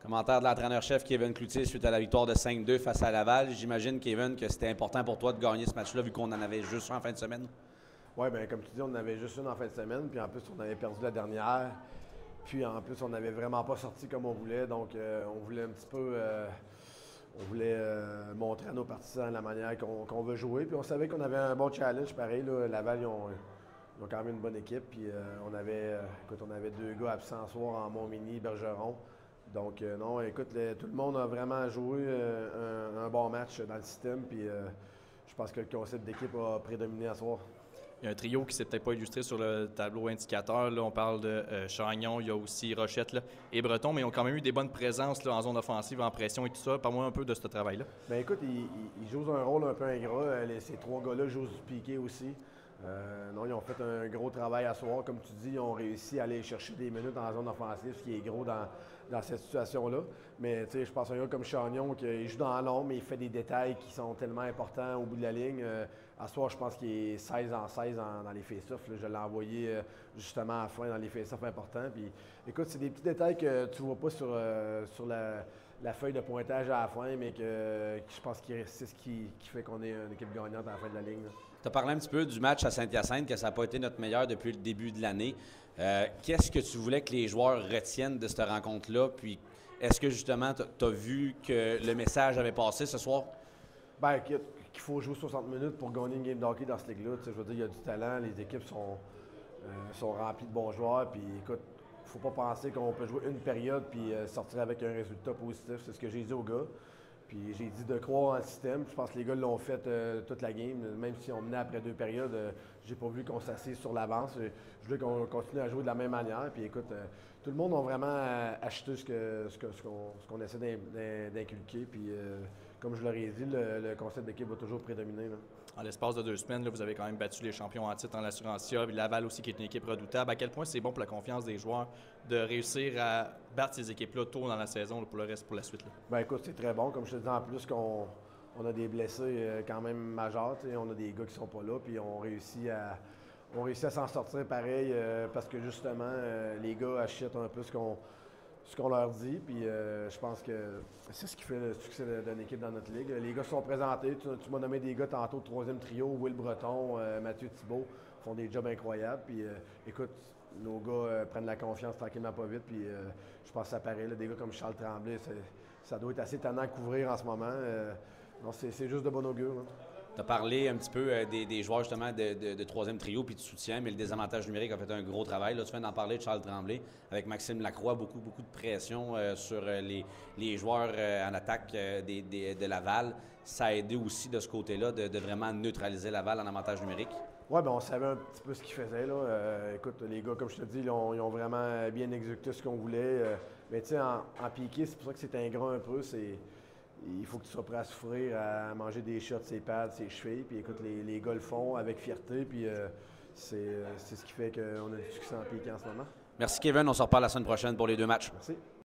Commentaire de l'entraîneur-chef Kevin Cloutier suite à la victoire de 5-2 face à Laval. J'imagine, Kevin, que c'était important pour toi de gagner ce match-là vu qu'on en avait juste un en fin de semaine. Oui, bien, comme tu dis, on en avait juste une en fin de semaine, puis en plus, on avait perdu la dernière. Puis en plus, on n'avait vraiment pas sorti comme on voulait, donc on voulait un petit peu. On voulait montrer à nos partisans la manière qu'on veut jouer. Puis on savait qu'on avait un bon challenge, pareil. Là, Laval, ils ont quand même une bonne équipe. Puis écoute, on avait deux gars absents ce soir en Montmagny, Bergeron. Donc, non, écoute, tout le monde a vraiment joué un bon match dans le système. Puis je pense que le concept d'équipe a prédominé à ce soir. Il y a un trio qui ne s'est peut-être pas illustré sur le tableau indicateur. Là, on parle de Chagnon, il y a aussi Rochette là, et Breton, mais ils ont quand même eu des bonnes présences là, en zone offensive, en pression et tout ça. Parle-moi un peu de ce travail-là. Bien, écoute, ils jouent un rôle un peu ingrat. Ces trois gars-là jouent du piqué aussi. Non, ils ont fait un gros travail à soir. Comme tu dis, ils ont réussi à aller chercher des minutes en zone offensive, ce qui est gros dans cette situation-là. Mais tu sais, je pense à un gars comme Chagnon qui joue dans l'ombre, mais il fait des détails qui sont tellement importants au bout de la ligne. À soir, je pense qu'il est 16 en 16 dans les face-offs. Je l'ai envoyé justement à la fin dans les face-offs importants. Puis, écoute, c'est des petits détails que tu ne vois pas sur la feuille de pointage à la fin, mais que je pense que c'est ce qui fait qu'on est une équipe gagnante à la fin de la ligne. Tu as parlé un petit peu du match à Saint-Hyacinthe, que ça n'a pas été notre meilleur depuis le début de l'année. Qu'est-ce que tu voulais que les joueurs retiennent de cette rencontre-là? Puis, est-ce que justement, tu as vu que le message avait passé ce soir? Bien, qu'il faut jouer 60 minutes pour gagner une game de hockey dans cette ligue-là. Je veux dire, il y a du talent, les équipes sont remplies de bons joueurs. Puis, écoute, il ne faut pas penser qu'on peut jouer une période puis sortir avec un résultat positif. C'est ce que j'ai dit aux gars. Puis j'ai dit de croire en le système. Je pense que les gars l'ont fait toute la game. Même si on menait après deux périodes, j'ai pas vu qu'on s'assise sur l'avance. Je voulais qu'on continue à jouer de la même manière. Puis écoute, tout le monde a vraiment acheté ce qu'on essaie d'inculquer. Puis comme je leur ai dit, le concept d'équipe va toujours prédominer. Là. En l'espace de 2 semaines, là, vous avez quand même battu les champions en titre en l'Assurantia, Laval aussi qui est une équipe redoutable. À quel point c'est bon pour la confiance des joueurs de réussir à battre ces équipes-là tôt dans la saison là, pour le reste, pour la suite? Là? Bien écoute, c'est très bon. Comme je te dis, en plus qu'on a des blessés quand même majeurs. On a des gars qui sont pas là, puis on réussit à s'en sortir pareil parce que justement, les gars achètent un peu ce qu'on leur dit. Puis je pense que c'est ce qui fait le succès d'une équipe dans notre ligue. Les gars sont présentés. Tu m'as nommé des gars tantôt de troisième trio, Will Breton, Mathieu Thibault, font des jobs incroyables. Puis écoute, nos gars prennent la confiance tranquillement pas vite. Puis je pense que ça paraît. Là, des gars comme Charles Tremblay, ça doit être assez tannant à couvrir en ce moment. Non, c'est juste de bon augure. Tu as parlé un petit peu des joueurs justement de troisième trio puis de soutien, mais le désavantage numérique a fait un gros travail. Là, tu viens d'en parler de Charles Tremblay avec Maxime Lacroix, beaucoup de pression sur les joueurs en attaque de Laval. Ça a aidé aussi de ce côté-là de vraiment neutraliser Laval en avantage numérique. Oui, bien, on savait un petit peu ce qu'ils faisaient. Là. Écoute, les gars, comme je te dis, ils ont vraiment bien exécuté ce qu'on voulait. Mais tu sais, en piqué, c'est pour ça que c'est ingrat un peu. Il faut que tu sois prêt à souffrir, à manger des shots, ses pads, ses chevilles. Puis écoute, les gars le font avec fierté. Puis c'est ce qui fait qu'on a du succès en piqué en ce moment. Merci Kevin, on se reparle la semaine prochaine pour les 2 matchs. Merci.